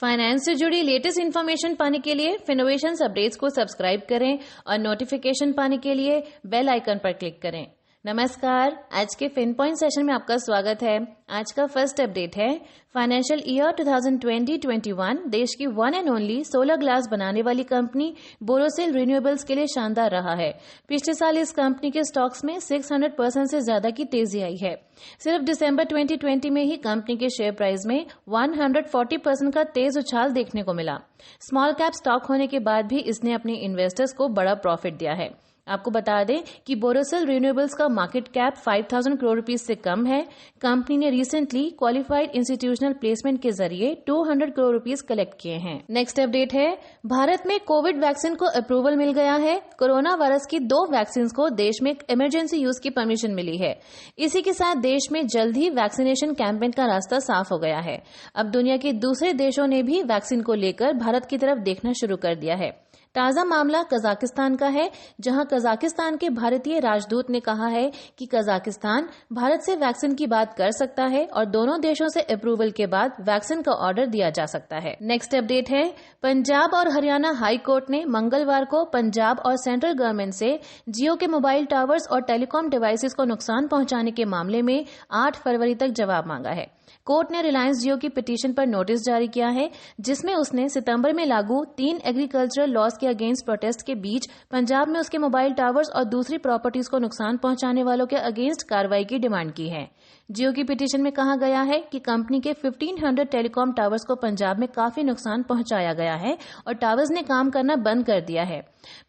Finance से जुड़ी latest information पाने के लिए फिनोवेशंस अपडेट्स को सब्सक्राइब करें और नोटिफिकेशन पाने के लिए बेल आइकन पर क्लिक करें। नमस्कार, आज के फिन पॉइंट सेशन में आपका स्वागत है। आज का फर्स्ट अपडेट है फाइनेंशियल ईयर 2020-21 देश की one and only solar glass बनाने वाली कंपनी बोरोसिल रिन्यूएबल्स के लिए शानदार रहा है। पिछले साल इस कंपनी के स्टॉक्स में 600% से ज्यादा की तेजी आई है। सिर्फ दिसंबर 2020 में ही कंपनी के शेयर प्राइस में 140% का तेज उछाल देखने को मिला। स्मॉल कैप स्टॉक होने के बाद भी इसने अपने इन्वेस्टर्स को बड़ा प्रॉफिट दिया है। आपको बता दें कि बोरोसिल रिन्यूएबल्स का मार्केट कैप 5,000 करोड़ रुपीस से कम है। कंपनी ने रिसेंटली क्वालिफाइड इंस्टीट्यूशनल प्लेसमेंट के जरिए 200 करोड़ रुपीस कलेक्ट किए हैं। नेक्स्ट अपडेट है, भारत में कोविड वैक्सीन को अप्रूवल मिल गया है। कोरोना वायरस की 2 वैक्सीन को देश में इमरजेंसी यूज की परमिशन मिली है। इसी के साथ देश में जल्द ही वैक्सीनेशन कैंपेन का रास्ता साफ हो गया है। अब दुनिया के दूसरे देशों ने भी वैक्सीन को लेकर भारत की तरफ देखना शुरू कर दिया है। ताजा मामला कजाकिस्तान का है, जहां कजाकिस्तान के भारतीय राजदूत ने कहा है कि कजाकिस्तान भारत से वैक्सीन की बात कर सकता है और दोनों देशों से अप्रूवल के बाद वैक्सीन का ऑर्डर दिया जा सकता है। नेक्स्ट अपडेट है, पंजाब और हरियाणा हाई कोर्ट ने मंगलवार को पंजाब और सेंट्रल गवर्नमेंट से जियो के मोबाइल टावर्स और टेलीकॉम डिवाइसेस को नुकसान पहुंचाने के मामले में 8 फरवरी तक जवाब मांगा है। कोर्ट ने रिलायंस जियो की पिटीशन पर नोटिस जारी किया है, जिसमें उसने सितंबर में लागू 3 एग्रीकल्चरल लॉज के अगेंस्ट प्रोटेस्ट के बीच पंजाब में उसके मोबाइल टावर्स और दूसरी प्रॉपर्टीज को नुकसान पहुंचाने वालों के अगेंस्ट कार्रवाई की डिमांड की है। जियो की पिटीशन में कहा गया है कि कंपनी के 1500 टेलीकॉम टावर्स को पंजाब में काफी नुकसान पहुंचाया गया है और टावर्स ने काम करना बंद कर दिया है।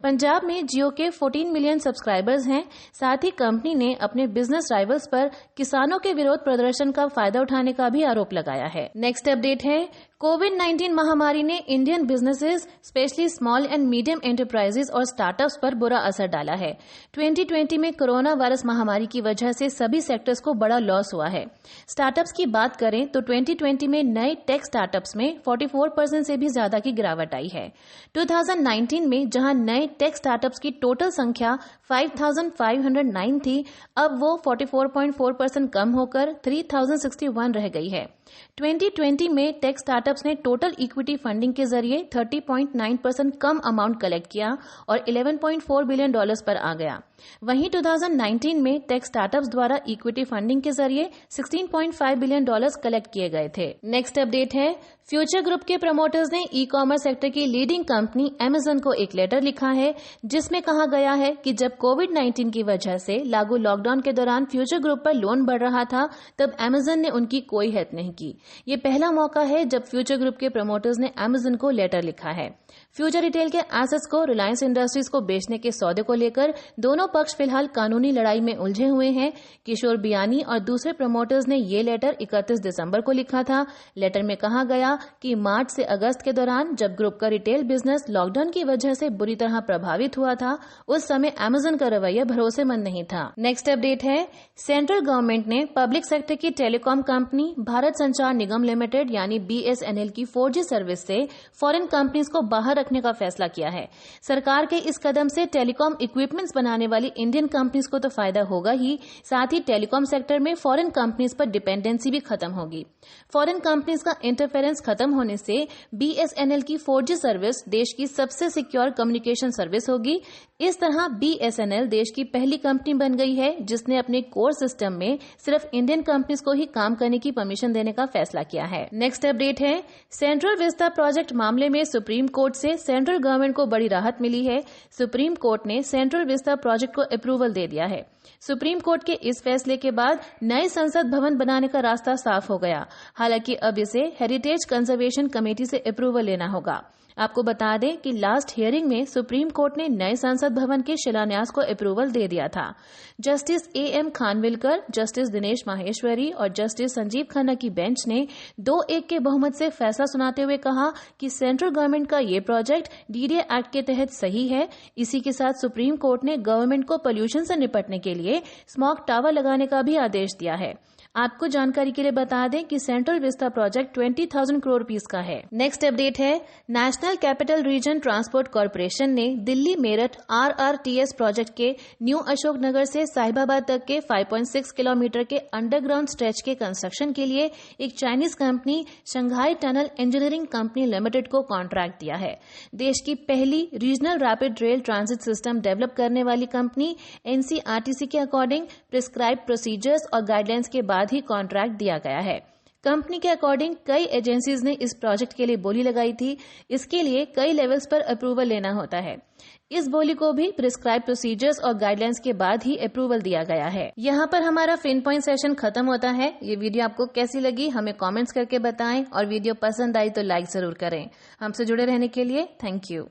पंजाब में जियो के 14 मिलियन सब्सक्राइबर्स हैं। साथ ही कंपनी ने अपने बिजनेस राइवल्स पर किसानों के विरोध प्रदर्शन का फायदा उठाने का भी आरोप लगाया है। नेक्स्ट अपडेट है, कोविड-19 महामारी ने Indian businesses, specially small and medium enterprises और स्टार्टअप्स पर बुरा असर डाला है। 2020 में कोरोना वायरस महामारी की वजह से सभी सेक्टर्स को बड़ा लॉस हुआ है। स्टार्टअप्स की बात करें तो 2020 में नए टेक स्टार्टअप्स में 44% से भी ज्यादा की गिरावट आई है। 2019 में जहां नए टेक स्टार्टअप्स की टोटल संख्या 5,509 थी, अब वो 44.4% कम होकर 3,061 रह गई है। 2020 में टेक स्टार्टअप्स ने टोटल इक्विटी फंडिंग के जरिए 30.9% कम अमाउंट कलेक्ट किया और $11.4 बिलियन पर आ गया। वहीं 2019 में टेक स्टार्टअप्स द्वारा इक्विटी फंडिंग के जरिए $16.5 बिलियन कलेक्ट किए गए थे। नेक्स्ट अपडेट है, फ्यूचर ग्रुप के प्रमोटर्स ने ई कॉमर्स सेक्टर की लीडिंग कंपनी अमेजन को एक लेटर लिखा है, जिसमें कहा गया है कि जब कोविड-19 की वजह से लागू लॉकडाउन के दौरान फ्यूचर ग्रुप पर लोन बढ़ रहा था, तब अमेजन ने उनकी कोई हेल्प नहीं की। ये पहला मौका है जब फ्यूचर ग्रुप के प्रमोटर्स ने अमेजन को लेटर लिखा है। फ्यूचर रिटेल के एसेट्स को रिलायंस इंडस्ट्रीज को बेचने के सौदे को लेकर दोनों पक्ष फिलहाल कानूनी लड़ाई में उलझे हुए हैं। किशोर बियानी और दूसरे प्रमोटर्स ने ये लेटर 31 दिसंबर को लिखा था। लेटर में कहा गया कि मार्च से अगस्त के दौरान जब ग्रुप का रिटेल बिजनेस लॉकडाउन की वजह से बुरी तरह प्रभावित हुआ था, उस समय अमेजन का रवैया भरोसेमंद नहीं था। नेक्स्ट अपडेट है, सेंट्रल गवर्नमेंट ने पब्लिक सेक्टर की टेलीकॉम कंपनी भारत संचार निगम लिमिटेड यानी BSNL की 4G सर्विस से फॉरेन कंपनीज को बाहर रखने का फैसला किया है। सरकार के इस कदम से टेलीकॉम इक्विपमेंट्स बनाने वाली इंडियन कंपनीज को तो फायदा होगा ही, साथ ही टेलीकॉम सेक्टर में फॉरेन कंपनीज पर डिपेंडेंसी भी खत्म होगी। फॉरेन कंपनीज का इंटरफेरेंस खत्म होने से BSNL की 4G सर्विस देश की सबसे सिक्योर कम्युनिकेशन सर्विस होगी। इस तरह BSNL देश की पहली कंपनी बन गई है जिसने अपने कोर सिस्टम में सिर्फ इंडियन कंपनीज को ही काम करने की परमिशन देने का फैसला किया है। नेक्स्ट अपडेट है, सेंट्रल विस्टा प्रोजेक्ट मामले में सुप्रीम कोर्ट से सेंट्रल गवर्नमेंट को बड़ी राहत मिली है। सुप्रीम कोर्ट ने सेंट्रल विस्टा प्रोजेक्ट को अप्रूवल दे दिया है। सुप्रीम कोर्ट के इस फैसले के बाद नए संसद भवन बनाने का रास्ता साफ हो गया। हालांकि अब इसे हेरिटेज कंजर्वेशन कमेटी से अप्रूवल लेना होगा। आपको बता दें कि लास्ट हियरिंग में सुप्रीम कोर्ट ने नए संसद भवन के शिलान्यास को अप्रूवल दे दिया था। Justice AM Khanwilkar, justice Dinesh Maheshwari और जस्टिस संजीव खन्ना की बेंच ने 2-1 के बहुमत से फैसला सुनाते हुए कहा कि सेंट्रल गवर्नमेंट का ये प्रोजेक्ट DDA एक्ट के तहत सही है। इसी के साथ सुप्रीम कोर्ट ने गवर्नमेंट को पोल्यूशन से निपटने के लिए स्मॉग टावर लगाने का भी आदेश दिया है। आपको जानकारी के लिए बता दें कि central vista project 20,000 crore rupees का है। नेक्स्ट अपडेट है, national capital region transport corporation ने दिल्ली मेरठ RRTS प्रोजेक्ट के न्यू अशोकनगर से साहिबाबाद तक के 5.6 किलोमीटर के अंडरग्राउंड स्ट्रेच के कंस्ट्रक्शन के लिए एक Chinese company Shanghai tunnel engineering company limited को कॉन्ट्रैक्ट दिया है। देश की पहली regional rapid rail transit system develop करने वाली कंपनी NCRTC के अकॉर्डिंग प्रिस्क्राइब प्रोसीजर्स और गाइडलाइंस के बाद ही कॉन्ट्रैक्ट दिया गया है। कंपनी के अकॉर्डिंग कई एजेंसीज ने इस प्रोजेक्ट के लिए बोली लगाई थी। इसके लिए कई लेवल्स पर अप्रूवल लेना होता है। इस बोली को भी प्रिस्क्राइब प्रोसीजर्स और गाइडलाइंस के बाद ही अप्रूवल दिया गया है। यहाँ पर हमारा फिन पॉइंट सेशन खत्म होता है। ये वीडियो आपको कैसी लगी हमें कमेंट्स करके बताएं और वीडियो पसंद आई तो लाइक जरूर करें। हमसे जुड़े रहने के लिए थैंक यू।